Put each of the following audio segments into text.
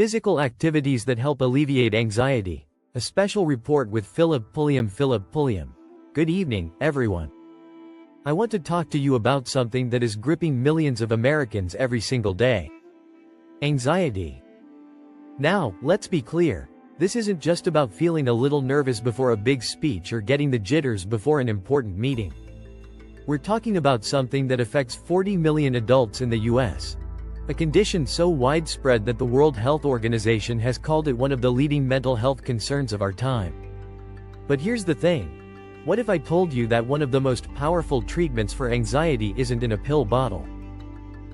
Physical activities that help alleviate anxiety. A special report with Philip Pulliam. Good evening, everyone. I want to talk to you about something that is gripping millions of Americans every single day. Anxiety. Now, let's be clear. This isn't just about feeling a little nervous before a big speech or getting the jitters before an important meeting. We're talking about something that affects 40 million adults in the US. A condition so widespread that the World Health Organization has called it one of the leading mental health concerns of our time. But here's the thing. What if I told you that one of the most powerful treatments for anxiety isn't in a pill bottle?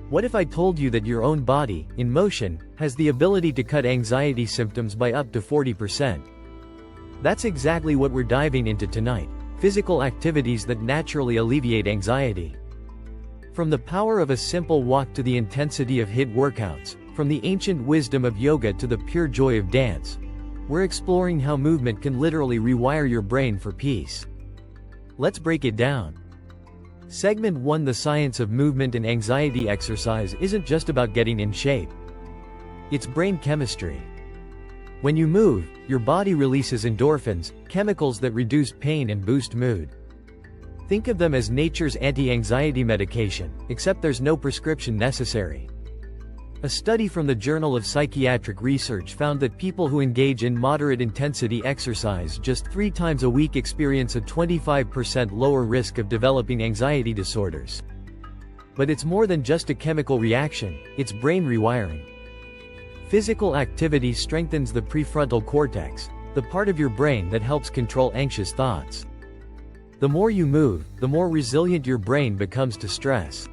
What if I told you that your own body, in motion, has the ability to cut anxiety symptoms by up to 40%? That's exactly what we're diving into tonight. Physical activities that naturally alleviate anxiety. From the power of a simple walk to the intensity of HIIT workouts, from the ancient wisdom of yoga to the pure joy of dance, we're exploring how movement can literally rewire your brain for peace. Let's break it down. Segment 1. The science of movement and anxiety. Exercise isn't just about getting in shape. It's brain chemistry. When you move, your body releases endorphins, chemicals that reduce pain and boost mood. Think of them as nature's anti-anxiety medication, except there's no prescription necessary. A study from the Journal of Psychiatric Research found that people who engage in moderate intensity exercise just 3 times a week experience a 25% lower risk of developing anxiety disorders. But it's more than just a chemical reaction, it's brain rewiring. Physical activity strengthens the prefrontal cortex, the part of your brain that helps control anxious thoughts. The more you move, the more resilient your brain becomes to stress.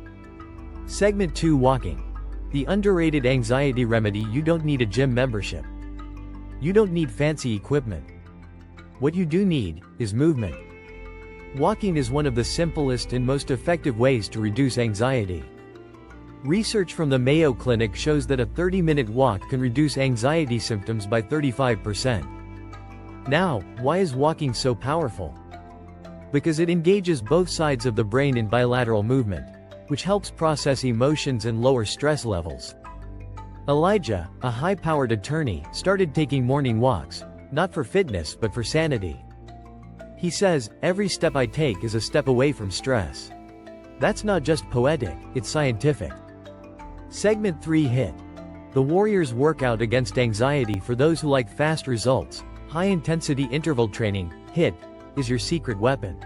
Segment 2. Walking. The underrated anxiety remedy. You don't need a gym membership. You don't need fancy equipment. What you do need is movement. Walking is one of the simplest and most effective ways to reduce anxiety. Research from the Mayo Clinic shows that a 30-minute walk can reduce anxiety symptoms by 35%. Now, why is walking so powerful? Because it engages both sides of the brain in bilateral movement, which helps process emotions and lower stress levels. Elijah, a high-powered attorney, started taking morning walks, not for fitness but for sanity. He says, "Every step I take is a step away from stress." That's not just poetic, it's scientific. Segment 3. HIIT. The warrior's workout against anxiety. For those who like fast results, high-intensity interval training, HIIT, is your secret weapon.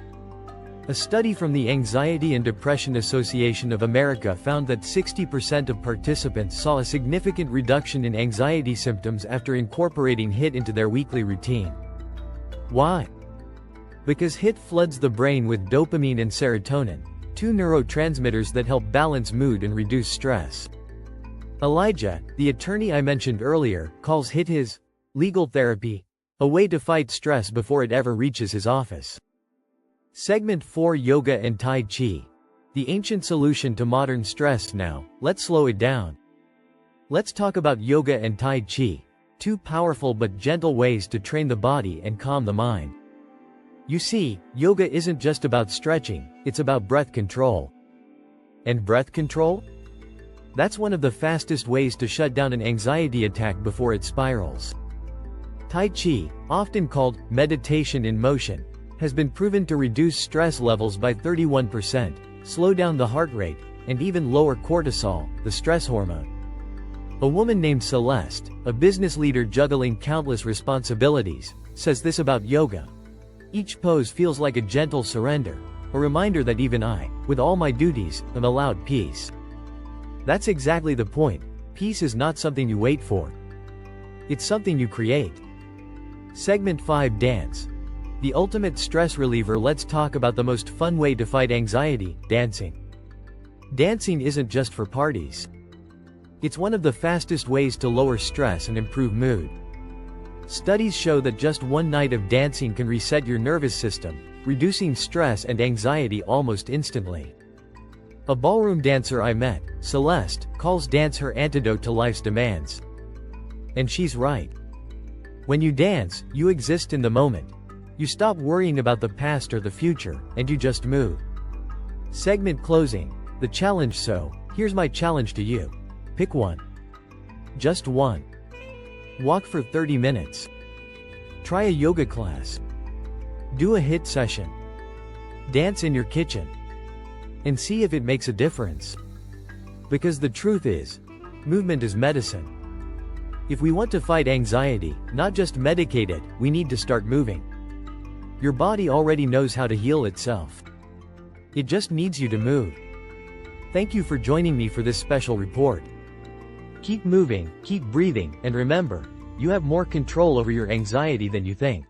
A study from the Anxiety and Depression Association of America found that 60% of participants saw a significant reduction in anxiety symptoms after incorporating HIIT into their weekly routine. Why? Because HIIT floods the brain with dopamine and serotonin, 2 neurotransmitters that help balance mood and reduce stress. Elijah, the attorney I mentioned earlier, calls HIIT his legal therapy, a way to fight stress before it ever reaches his office. Segment 4. Yoga and Tai Chi. The ancient solution to modern stress. Now, let's slow it down. Let's talk about yoga and Tai Chi, 2 powerful but gentle ways to train the body and calm the mind. You see, yoga isn't just about stretching, it's about breath control. And breath control? That's one of the fastest ways to shut down an anxiety attack before it spirals. Tai Chi, often called meditation in motion, has been proven to reduce stress levels by 31%, slow down the heart rate, and even lower cortisol, the stress hormone. A woman named Celeste, a business leader juggling countless responsibilities, says this about yoga. "Each pose feels like a gentle surrender, a reminder that even I, with all my duties, am allowed peace." That's exactly the point. Peace is not something you wait for. It's something you create. Segment 5. Dance. The ultimate stress reliever. Let's talk about the most fun way to fight anxiety, dancing. Dancing isn't just for parties. It's one of the fastest ways to lower stress and improve mood. Studies show that just 1 night of dancing can reset your nervous system, reducing stress and anxiety almost instantly. A ballroom dancer I met, Celeste, calls dance her antidote to life's demands. And she's right. When you dance, you exist in the moment. You stop worrying about the past or the future, and you just move. Segment closing. The challenge. So, here's my challenge to you. Pick one. Just one. Walk for 30 minutes. Try a yoga class. Do a HIIT session. Dance in your kitchen. And see if it makes a difference. Because the truth is, movement is medicine. If we want to fight anxiety, not just medicate it, we need to start moving. Your body already knows how to heal itself. It just needs you to move. Thank you for joining me for this special report. Keep moving, keep breathing, and remember, you have more control over your anxiety than you think.